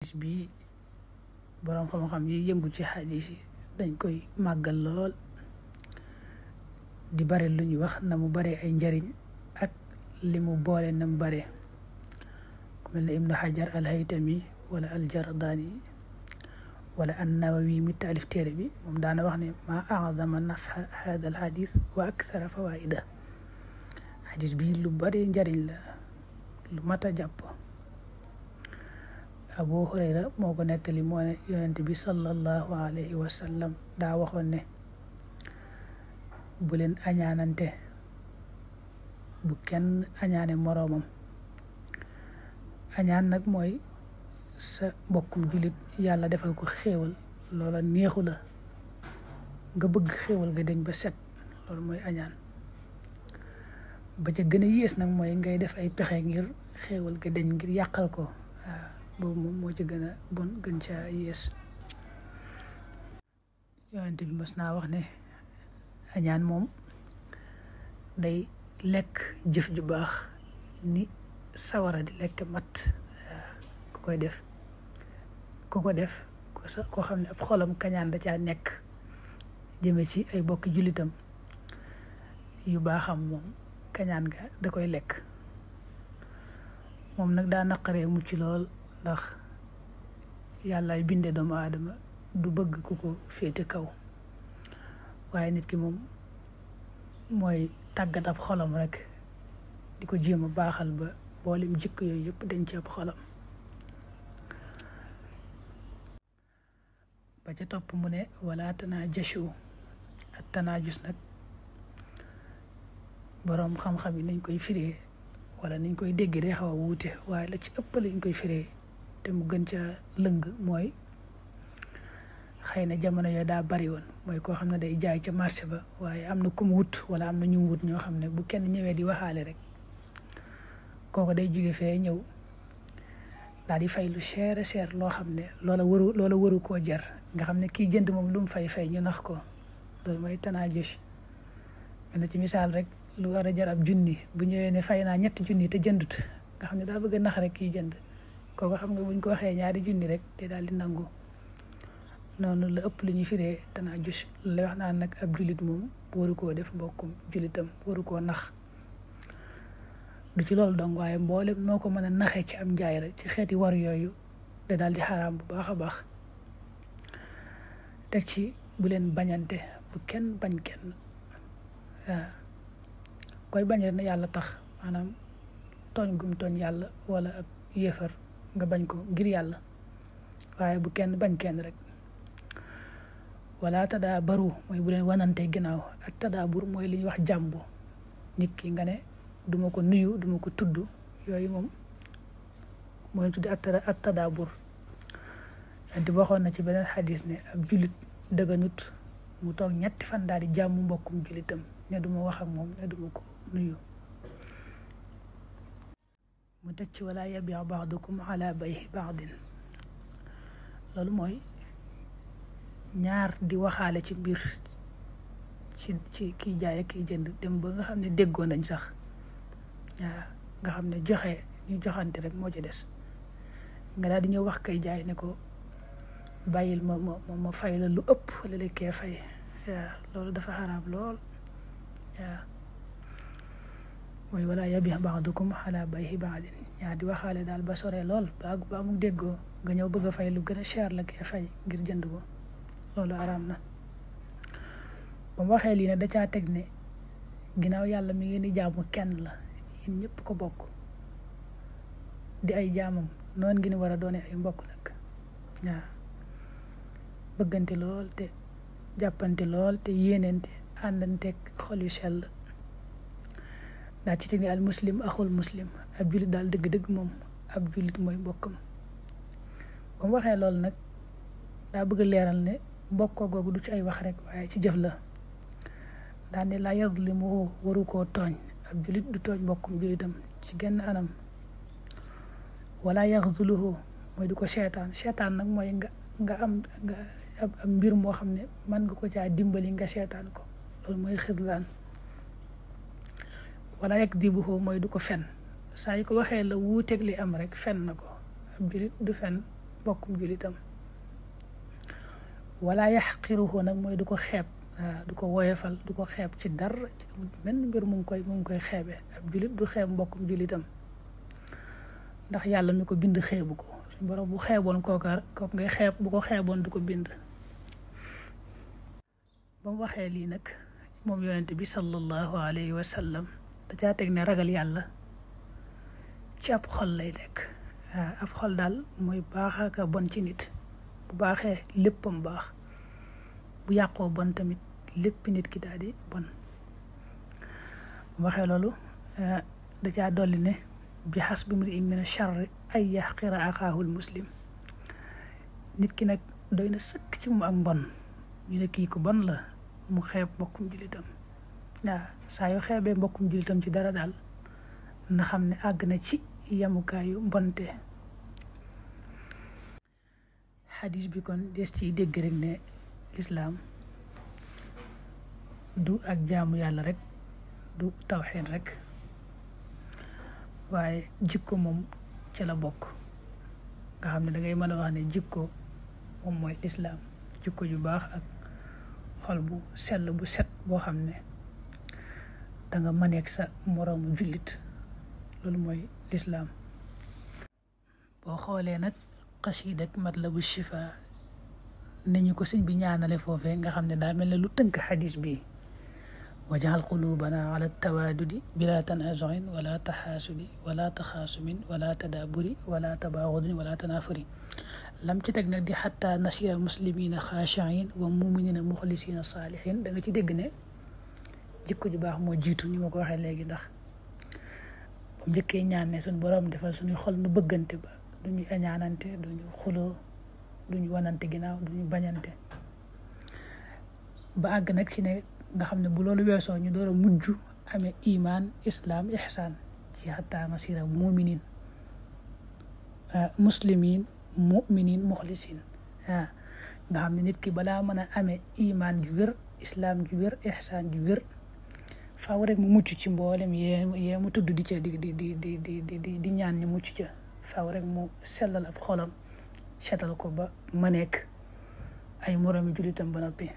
xadis bi boroom xam-xam yi yëngu ci xadis yi dañ koy màggal lool di bare lu ñuy wax na mu bare ay njariñ ak li mu boole na mu bare ku mel ne Ibnu Hajar al-Haytami wala al-Jardani wala an-Nawawi mi taalif téere bi moom daana wax ne ma a'zama naf'a hada al-hadis wa akthara fawaida xadis bi lu bare njariñ la lu mat a jàpp. Abu Hurayra moo ko nettali moo ne yonent bi sallallahu alayhi wa sallam daa waxoon ne bu leen añaanante, bu kenn añaane moroomam. añaan nag mooy sa mbokkum jullit yàlla defal ko xéewal loola neexu la nga bëgg xéewal nga dañ ba set, loolu mooy añaan. ba ca gën a yées nag mooy ngay def ay pexe ngir xéewal nga dañ ngir yàqal ko, boobu moom moo ci gën a bon gën caa yées. yonent bi mas naa wax ne añaan moom day lekk jëf ju baax ni sawara di lekk mat. ku ko def koo xam ne ab xolam kañaan da caa nekk jëme ci ay bokki jullitam yu baaxam, moom kañaan ga da koy lekk. moom nag daa naqaree mucc lool ndax yàllaay binde doomu aadama du bëgg ku ko féete kaw, waaye nit ki moom mooy tàggat ab xolam rek di ko jéem a baaxal ba mboolem jikko yooyu yëpp dañ ci ab xolam. ba ca topp mu ne wala tanaajashu. ak tanaajus nag boroom xam-xam yi nañ koy firee wala niñ koy déggee day xaw a wuute, waaye la ci ëpp lañ koy firee te mu gën ca lëng mooy xëy na jamono yooyu daa bari woon, mooy koo xam ne day jaay ca marché ba waaye am na ku mu wut wala am na ñu mu wut ñoo xam ne bu kenn ñëwee di waxaale rek kooku day jóge fee ñëw daal di fay lu cher loo xam ne loola waru koo jar, nga xam ne kii jënd moom lu mu fay ñu nax ko. loolu mooy tanaajus. mel na ci misaal rek lu war a jar ab junni bu ñëwee ne fay naa 3 junni te jëndut, nga xam ne daa bëgg a nax rek kii jënd kooku xam nga buñ ko waxee 2 junni rek day daal di nangu. noonu la ëpp lu ñuy firee tanaajus. lay wax naan nag ab jullit moom waru koo def mbokkum jullitam, waru koo nax. du ci loolu dong waaye mboolem noo ko mën a naxee ci am njaay rek ci xeeti war yooyu da daal di xaraam bu baax a baax. teg ci bu leen bañante, bu kenn bañ kenn. koy bañ rek na yàlla tax, maanaam tooñ gum tooñ yàlla wala ab yéefar nga bañ ko ngir yàlla, waaye bu kenn bañ kenn rek. wala tadaa baru mooy bu leen wanante ginnaaw. ak tadaa bur mooy li ñuy wax jàmbu nit ki nga ne duma ko nuyu duma ko tudd, yooyu moom mooy tuddi at tadaa bur. di waxoon na ci beneen xadis ne ab jullit dëgganut mu toog 3 fan daal di jàmm mbokkum jullitam ne duma wax ak moom ne duma ko nuyu. mu teg ci wala yabi ba'dukum ala bay'i ba'din. loolu mooy ñaar di waxaale ci mbir ci kiy jaay ak kiy jënd dem ba nga xam ne déggoo nañ sax, nga xam ne ñu joxante rek moo ci des, nga daal di ñëw wax kay jaay ne ko bàyyil ma fay la lu ëpp wala la kee fay. loolu dafa xaraam lool. mooy wala yabi ba'dukum ala bay'i ba'din. ñaar di waxaale daal ba sore lool ba mu déggoo nga ñëw bëgg a fay lu gën a cher la kee fay ngir jënd ko, loolu araam na. ba mu waxee lii ne da caa teg ne ginnaaw yàlla mi ngeen di jaamu kenn la, yéen ñëpp ko bokk di ay jaamam, noonu ngi ni war a doone ay mbokk nag. bëggante lool te jàppante lool te yéenente àndanteeg xol yu sell. daa ci teg ne al muslim axul muslim. ab jullit daal dëgg-dëgg moom ab jullit mooy mbokkam. ba mu waxee loolu nag daa bëgg leeral ne mbokkoo googu du ci ay wax rek waaye ci jëf la. daa ne laa yazlimuhu waru koo tooñ. ab jullit du tooñ mbokkum jullitam ci genn anam. wala yaxzuluhu mooy du ko seetaan nag mooy nga am mbir moo xam ne mën nga ko caa dimbali nga seetaan ko, loolu mooy xidlaan. wala mooy du ko fen, saa yu ko waxee la wuuteeg li am rek fen na ko. ab jullit du fen mbokkum julitam wala yaxqiruhu nag mooy du ko xeeb du ko woyefal du ko xeeb ci dara menn mbir mu ngi koy xeebe ab julit du xeeb mbokkum julitam ndax yàlla mi ko bind xeebu ko suñ borom bu xeeboon kooku ngay xeeb bu ko xeeboon du ko bind ba mu waxee lii nag moom yonente bi sallallahu alayhi wa sallam da caa teg ne ragal yàlla ci ab xol lay nekk ab xol daal mooy baax ak bon ci nit bu baaxee léppam baax bu yàqoo bon tamit lépp nit ki daal di bon bu waxee loolu da caa dolli ne bi hasbi mri'in mina sharri ay yaxqira axaahul muslim nit ki nag doy na sëkk ci mu ak mbon ñu ne kii ko bon la mu xeeb mbokkum julitam saa yu xeebee mbokkum julitam ci dara daal na xam ne àgg na ci yamukaayu mbonte xadis bi kon des ciy dégg rek ne lislaam du ak jaamu yàlla rek du tawxiid rek waaye jikko moom ci la bokk nga xam ne da ngay mën a wax ne jikko moom mooy lislaam jikko ju baax ak xol bu sell bu set boo xam ne danga mëneeg sa moroomu jullit loolu mooy lislaam boo xoolee nag xasiida ak matlabu shifa nañu ko sëñ bi ñaanale foofee nga xam ne daa mel ne lu tënk xadis bi wajal qulubana ala tawaadudi bila tanazuin wala taxaasudi wala taxaasumin wala tadaaburi wala tabaagudin wala tanafuri lam ci teg nag di xatta nasira muslimina xaashiin wa muminina muxlisina saalihin da nga ci dégg ne jikko ju baax moo jiitu ni ma ko waxee léegi ndax ba mu njëkkee ñaan ne suñu borom defal suñuy xol nu bëggante ba duñu añaanante duñu xuloo duñu wanante ginnaaw duñu bañante ba àgg nag ci ne nga xam ne bu loolu weesoo ñu door a mujj amee iman islam ihsaan ci xataa masira muminin muslimin muminin muxlisin nga xam ne nit ki balaa mën a amee iman ju wér islam ju wér ihsaan ju wér faaw rek mu mucc ci mboolem yee mu tudd di ca di ñaan ñu mucc ca faaw rek mu sellal ab xolam setal ko ba ma nekk ay moroomi jullitam ba noppi